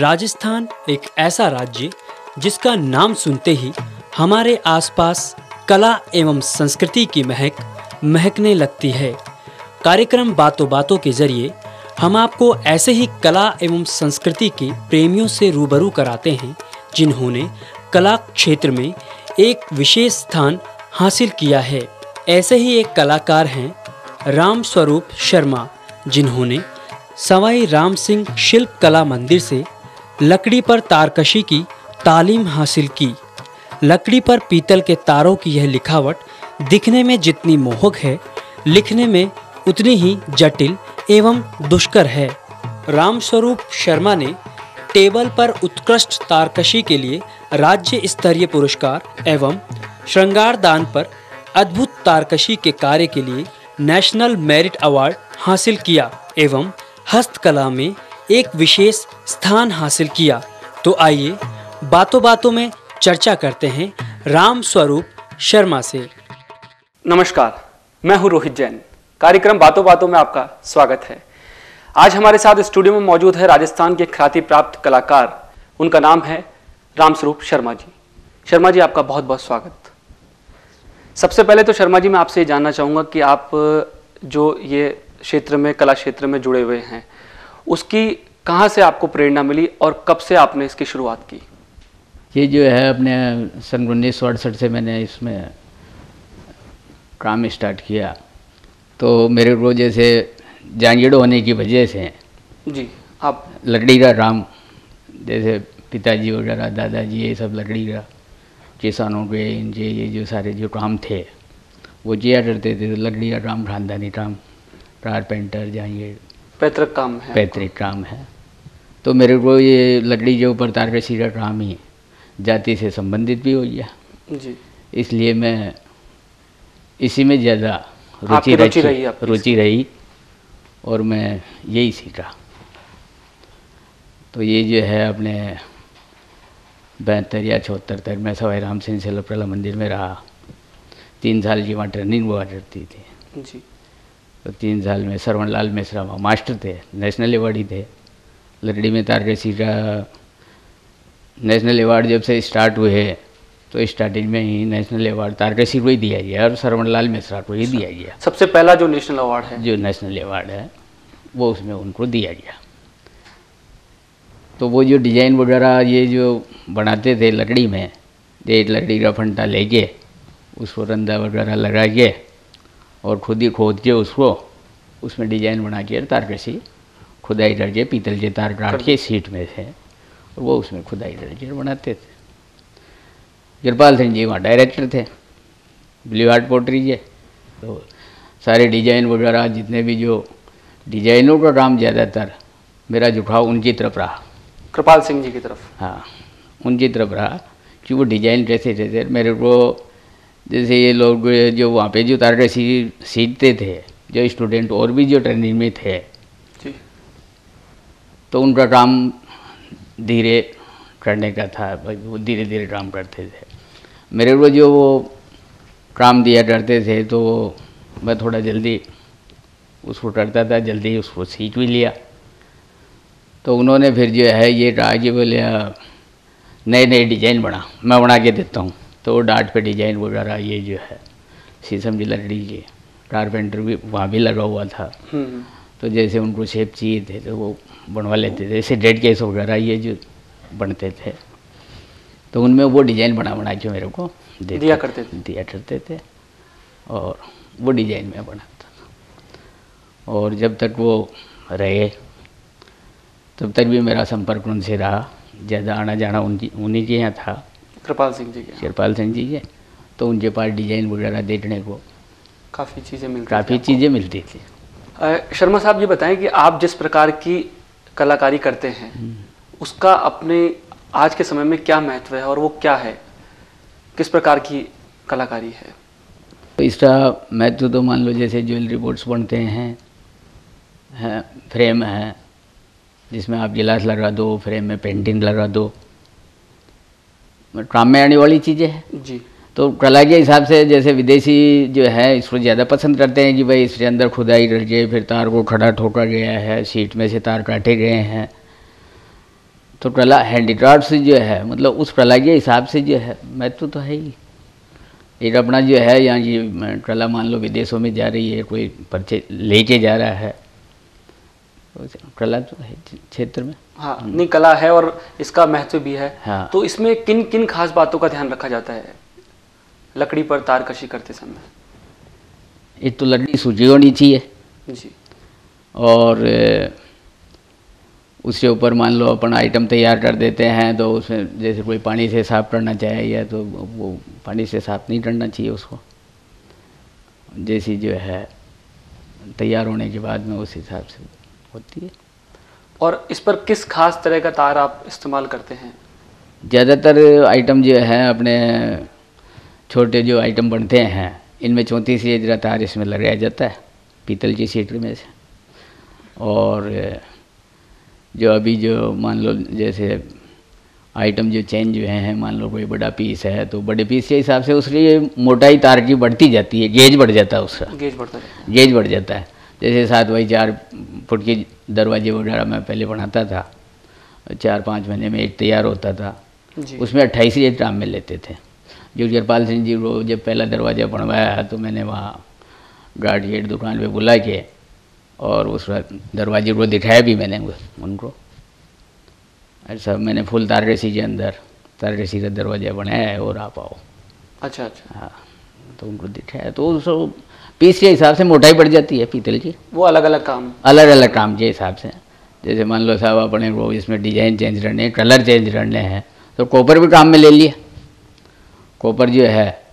राजस्थान एक ऐसा राज्य जिसका नाम सुनते ही हमारे आसपास कला एवं संस्कृति की महक महकने लगती है। कार्यक्रम बातों बातों के जरिए हम आपको ऐसे ही कला एवं संस्कृति के प्रेमियों से रूबरू कराते हैं जिन्होंने कला क्षेत्र में एक विशेष स्थान हासिल किया है। ऐसे ही एक कलाकार हैं राम स्वरूप शर्मा, जिन्होंने सवाई राम सिंह शिल्प कला मंदिर से लकड़ी पर तारकशी की तालीम हासिल की। लकड़ी पर पीतल के तारों की यह लिखावट दिखने में जितनी मोहक है, लिखने में उतनी ही जटिल एवं दुष्कर है। राम स्वरूप शर्मा ने टेबल पर उत्कृष्ट तारकशी के लिए राज्य स्तरीय पुरस्कार एवं श्रृंगार दान पर अद्भुत तारकशी के कार्य के लिए नेशनल मेरिट अवार्ड हासिल किया एवं हस्तकला में एक विशेष स्थान हासिल किया। तो आइए बातों बातों में चर्चा करते हैं राम स्वरूप शर्मा से। नमस्कार, मैं हूं रोहित जैन। कार्यक्रम बातों बातों में आपका स्वागत है। आज हमारे साथ स्टूडियो में मौजूद है राजस्थान के ख्याति प्राप्त कलाकार। उनका नाम है राम स्वरूप शर्मा जी। शर्मा जी, आपका बहुत बहुत स्वागत। सबसे पहले तो शर्मा जी, मैं आपसे ये जानना चाहूँगा कि आप जो ये क्षेत्र में कला क्षेत्र में जुड़े हुए हैं, उसकी कहाँ से आपको प्रेरणा मिली और कब से आपने इसकी शुरुआत की? ये जो है अपने सन 1968 से मैंने इसमें काम स्टार्ट किया। तो मेरे को जैसे जांगीड़ होने की वजह से जी, आप लकड़ी का राम, जैसे पिताजी वगैरह दादाजी ये सब लकड़ी का किसानों के इनके ये जो सारे जो काम थे वो किया करते थे। तो लकड़ी का काम, खानदानी काम, कारपेंटर, जांगीड़ पैतृक काम है। पैतृक काम है। तो मेरे को ये लकड़ी के ऊपर तारकशी का काम ही जाति से संबंधित भी हो गया जी, इसलिए मैं इसी में ज़्यादा रुचि रही और मैं यही सीखा। तो ये जो है अपने 72 या 74 तक मैं सवाई राम सिंह शिल्प कला मंदिर में रहा। 3 साल की वहाँ ट्रेनिंग हुआ करती थी जी। तो 3 साल में श्रवण लाल मिश्रा वहाँ मास्टर थे, नेशनल अवार्डी थे। लकड़ी में तारकशी का नेशनल अवार्ड जब से स्टार्ट हुए तो स्टार्टिंग में ही नेशनल अवार्ड तारकशी को ही दिया गया और श्रवण लाल मिश्रा को ही दिया गया। सबसे पहला जो नेशनल अवार्ड है, जो नेशनल अवार्ड है वो उसमें उनको दिया गया। तो वो जो डिज़ाइन वगैरह ये जो बनाते थे लकड़ी में, एक लकड़ी का फंटा लेके उसको रंदा वगैरह लगा के और खुद ही खोद के उसको उसमें डिज़ाइन बना के तारकशी खुदाई करके पीतल के तार काट के सीट में से और वो उसमें खुदाई करके बनाते थे। कृपाल सिंह जी वहाँ डायरेक्टर थे, ब्लू आर्ट पोट्री के। तो सारे डिजाइन वगैरह जितने भी जो डिजाइनों का काम ज़्यादातर मेरा झुकाव उनकी तरफ रहा, कृपाल सिंह जी की तरफ। हाँ, उनकी तरफ रहा कि वो डिजाइन कैसे थे। मेरे को जैसे ये लोग जो वहाँ पे जो तारकशी सीखते थे, जो स्टूडेंट और भी जो ट्रेनिंग में थे जी, तो उनका काम धीरे करने का था, भाई वो धीरे धीरे काम करते थे। मेरे को जो वो काम दिया करते थे तो मैं थोड़ा जल्दी उसको करता था, जल्दी उसको सीख भी लिया। तो उन्होंने फिर जो है ये कहा कि बोले नए नए डिजाइन मैं बना के देता हूँ। तो वो डाट पे डिजाइन वगैरह ये जो है शीशम की लकड़ी के कारपेंटर भी वहाँ भी लगा हुआ था। तो जैसे उनको शेप चाहिए थे तो वो बनवा लेते थे। जैसे डेड केस वगैरह ये जो बनते थे तो उनमें वो डिज़ाइन बना के मेरे को दिया करते थे और वो डिज़ाइन में बनाता था। और जब तक वो रहे तब तक भी मेरा संपर्क उनसे रहा। ज़्यादा आना जाना उन्हीं के यहाँ था, कृपाल सिंह जी के। तो उनके पास डिज़ाइन वगैरह देखने को काफ़ी चीज़ें मिलती थी। शर्मा साहब, ये बताएं कि आप जिस प्रकार की कलाकारी करते हैं उसका अपने आज के समय में क्या महत्व है और वो क्या है, किस प्रकार की कलाकारी है? तो इसका महत्व तो मान लो जैसे ज्वेलरी बोर्ड्स बनते हैं, फ्रेम है जिसमें आप गिलास लगा दो, फ्रेम में पेंटिंग लगा दो, काम में आने वाली चीज़ें हैं जी। तो कला के हिसाब से जैसे विदेशी जो है इसको ज़्यादा पसंद करते हैं कि भाई इसके अंदर खुदाई करके फिर तार को खड़ा ठोका गया है, सीट में से तार काटे गए हैं। तो प्रला हैंडीक्राफ्ट से जो है मतलब उस प्रला के हिसाब से जो है महत्व तो है ही। एक अपना जो है यहाँ ये प्रला मान लो विदेशों में जा रही है, कोई परचेज लेके जा रहा है, कला तो है क्षेत्र में। हाँ, नहीं कला है और इसका महत्व भी है। हाँ। तो इसमें किन किन खास बातों का ध्यान रखा जाता है लकड़ी पर तारकशी करते समय? एक तो लकड़ी सूची होनी चाहिए जी, और उसके ऊपर मान लो अपन आइटम तैयार कर देते हैं तो उसमें जैसे कोई पानी से साफ करना चाहे या तो वो पानी से साफ नहीं करना चाहिए उसको, जैसी जो है तैयार होने के बाद में उस हिसाब से होती है। और इस पर किस खास तरह का तार आप इस्तेमाल करते हैं? ज़्यादातर आइटम जो है अपने छोटे जो आइटम बनते हैं इनमें 34 एजरा तार इसमें लगाया जाता है पीतल की सीट में से। और जो अभी जो मान लो जैसे आइटम जो चेंज हुए हैं, मान लो कोई बड़ा पीस है तो बड़े पीस के हिसाब से उसकी मोटाई तार की बढ़ती जाती है, गेज बढ़ जाता है उसका, गेज बढ़ता है। गेज बढ़ जाता है। जैसे 7 बाई 4 फुट के दरवाजे वगैरह मैं पहले बनाता था, 4-5 महीने में एक तैयार होता था, उसमें 28 गेज काम में लेते थे। जो जयपाल सिंह जी को जब पहला दरवाज़ा बनवाया तो मैंने वहाँ गार्ड गेट दुकान पे बुला के और उस दरवाजे को दिखाया भी मैंने उनको। ऐसा मैंने फुल तार रेसी के अंदर तार रेसी का दरवाज़ा बनाया है और आप आओ। अच्छा अच्छा। हाँ, तो उनको दिखाया तो उस पीस के हिसाब से मोटाई बढ़ जाती है पीतल की। वो अलग अलग काम के हिसाब से, जैसे मान लो साहब अपने को इसमें डिजाइन चेंज करने, कलर चेंज करने हैं तो कॉपर भी काम में ले लिया। कॉपर जो है,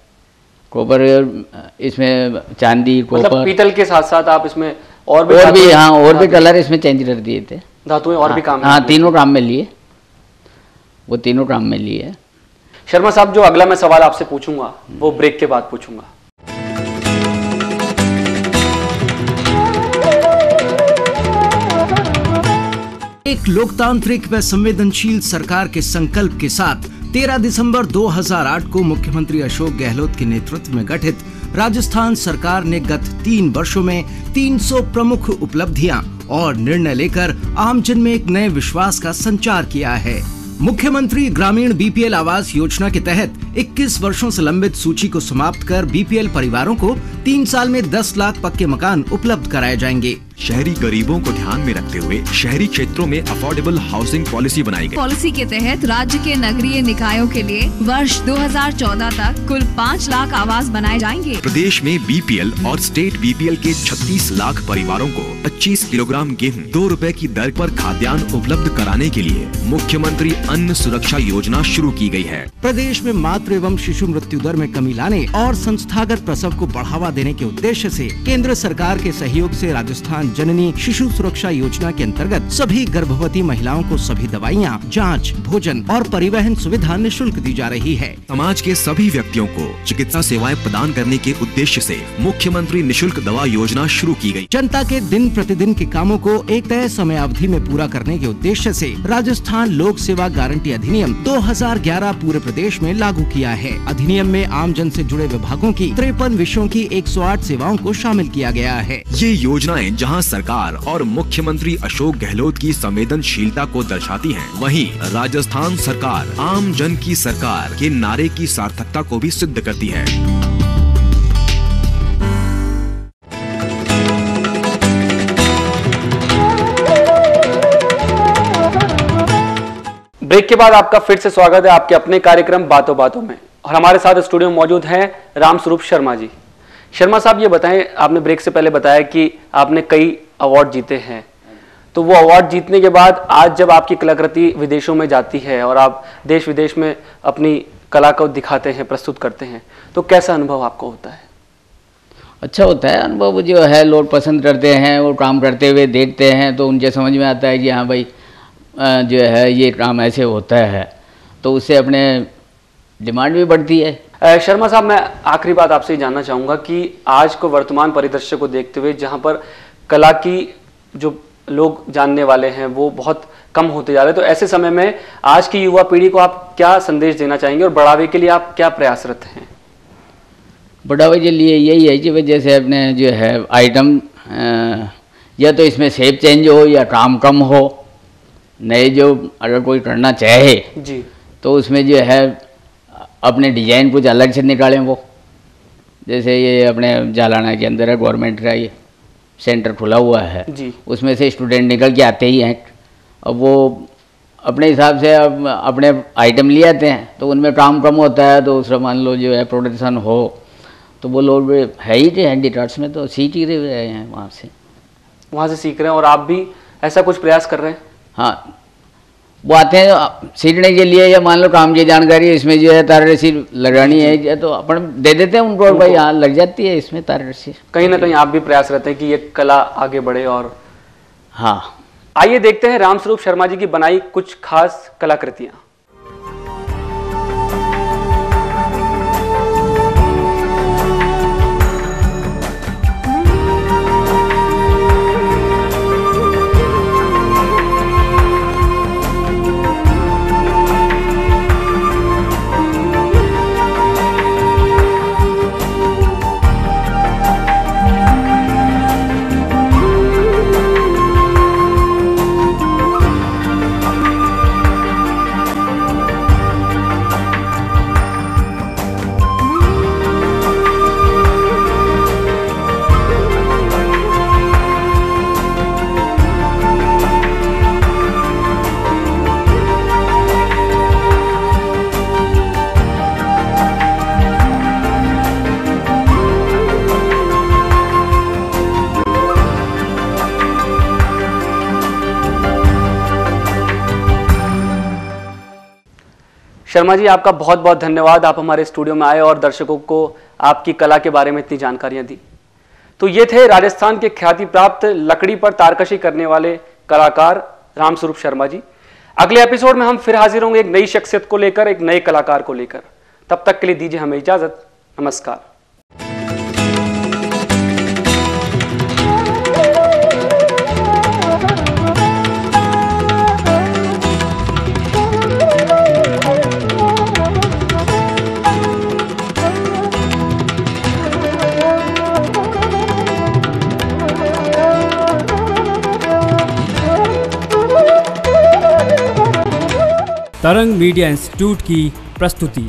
कॉपर इसमें चांदी कॉपर मतलब पीतल के साथ साथ आप इसमें और भी कलर इसमें चेंज कर दिए थे, धातुएं और भी काम। हाँ, तीनों काम में लिए, वो तीनों काम में लिए। शर्मा साहब, जो अगला मैं सवाल आपसे पूछूंगा वो ब्रेक के बाद पूछूंगा। एक लोकतांत्रिक व संवेदनशील सरकार के संकल्प के साथ 13 दिसंबर 2008 को मुख्यमंत्री अशोक गहलोत के नेतृत्व में गठित राजस्थान सरकार ने गत 3 वर्षों में 300 प्रमुख उपलब्धियां और निर्णय लेकर आमजन में एक नए विश्वास का संचार किया है। मुख्यमंत्री ग्रामीण बीपीएल आवास योजना के तहत 21 वर्षों से लंबित सूची को समाप्त कर बीपीएल परिवारों को 3 साल में 10 लाख पक्के मकान उपलब्ध कराए जाएंगे। शहरी गरीबों को ध्यान में रखते हुए शहरी क्षेत्रों में अफोर्डेबल हाउसिंग पॉलिसी बनाई गई। पॉलिसी के तहत राज्य के नगरीय निकायों के लिए वर्ष 2014 तक कुल 5 लाख आवास बनाए जाएंगे। प्रदेश में बीपीएल और स्टेट बीपीएल के 36 लाख परिवारों को 25 किलोग्राम गेहूं 2 रुपए की दर पर खाद्यान्न उपलब्ध कराने के लिए मुख्यमंत्री अन्न सुरक्षा योजना शुरू की गई है। प्रदेश में मातृ एवं शिशु मृत्यु दर में कमी लाने और संस्थागत प्रसव को बढ़ावा देने के उद्देश्य से केंद्र सरकार के सहयोग से राजस्थान जननी शिशु सुरक्षा योजना के अंतर्गत सभी गर्भवती महिलाओं को सभी दवाइयाँ, जांच, भोजन और परिवहन सुविधा निःशुल्क दी जा रही है। समाज के सभी व्यक्तियों को चिकित्सा सेवाएं प्रदान करने के उद्देश्य से मुख्यमंत्री निःशुल्क दवा योजना शुरू की गई। जनता के दिन प्रतिदिन के कामों को एक तय समय अवधि में पूरा करने के उद्देश्य से राजस्थान लोक सेवा गारंटी अधिनियम 2011 पूरे प्रदेश में लागू किया है। अधिनियम में आम जन से जुड़े विभागों की 53 विषयों की 108 सेवाओं को शामिल किया गया है। ये योजनाएं जहां सरकार और मुख्यमंत्री अशोक गहलोत की संवेदनशीलता को दर्शाती हैं, वहीं राजस्थान सरकार आम जन की सरकार के नारे की सार्थकता को भी सिद्ध करती है। ब्रेक के बाद आपका फिर से स्वागत है आपके अपने कार्यक्रम बातों बातों में, और हमारे साथ स्टूडियो में मौजूद हैं रामस्वरूप शर्मा जी। शर्मा साहब, ये बताएं, आपने ब्रेक से पहले बताया कि आपने कई अवार्ड जीते हैं, तो वो अवार्ड जीतने के बाद आज जब आपकी कलाकृति विदेशों में जाती है और आप देश विदेश में अपनी कला को दिखाते हैं, प्रस्तुत करते हैं, तो कैसा अनुभव आपको होता है? अच्छा होता है अनुभव, जो है लोग पसंद करते हैं, वो काम करते हुए देखते हैं तो उनके समझ में आता है कि हाँ भाई जो है ये काम ऐसे होता है, तो उससे अपने डिमांड भी बढ़ती है। शर्मा साहब, मैं आखिरी बात आपसे जानना चाहूँगा कि आज को वर्तमान परिदृश्य को देखते हुए जहाँ पर कला की जो लोग जानने वाले हैं वो बहुत कम होते जा रहे हैं, तो ऐसे समय में आज की युवा पीढ़ी को आप क्या संदेश देना चाहेंगे और बढ़ावे के लिए आप क्या प्रयासरत हैं? बढ़ावे के लिए यही है कि जैसे अपने जो है आइटम या तो इसमें शेप चेंज हो या काम कम हो, नए जो अगर कोई करना चाहे जी, तो उसमें जो है अपने डिजाइन कुछ अलग से निकालें वो। जैसे ये अपने जालाना के अंदर है गवर्नमेंट का ये सेंटर खुला हुआ है जी, उसमें से स्टूडेंट निकल के आते ही हैं। अब वो अपने हिसाब से अब अपने आइटम ले आते हैं तो उनमें काम कम होता है, तो उसका मान लो जो है प्रोडक्शन हो तो वो लोग है ही थे हैंडीक्राफ्ट्स में तो सीख ही रहे हैं वहाँ से सीख रहे हैं। और आप भी ऐसा कुछ प्रयास कर रहे हैं? हाँ, वो आते हैं सीखने के लिए, या मान लो काम की जानकारी इसमें जो है तार रस्सी लगानी है तो अपन दे देते हैं उनको, और भाई हाँ लग जाती है इसमें तार रस्सी। कहीं ना कहीं आप भी प्रयास रहते हैं कि ये कला आगे बढ़े। और हाँ, आइए देखते हैं रामस्वरूप शर्मा जी की बनाई कुछ खास कलाकृतियां। शर्मा जी, आपका बहुत बहुत धन्यवाद, आप हमारे स्टूडियो में आए और दर्शकों को आपकी कला के बारे में इतनी जानकारियां दी। तो ये थे राजस्थान के ख्याति प्राप्त लकड़ी पर तारकशी करने वाले कलाकार रामस्वरूप शर्मा जी। अगले एपिसोड में हम फिर हाजिर होंगे एक नई शख्सियत को लेकर, एक नए कलाकार को लेकर। तब तक के लिए दीजिए हमें इजाजत। नमस्कार। तरंग मीडिया इंस्टीट्यूट की प्रस्तुति।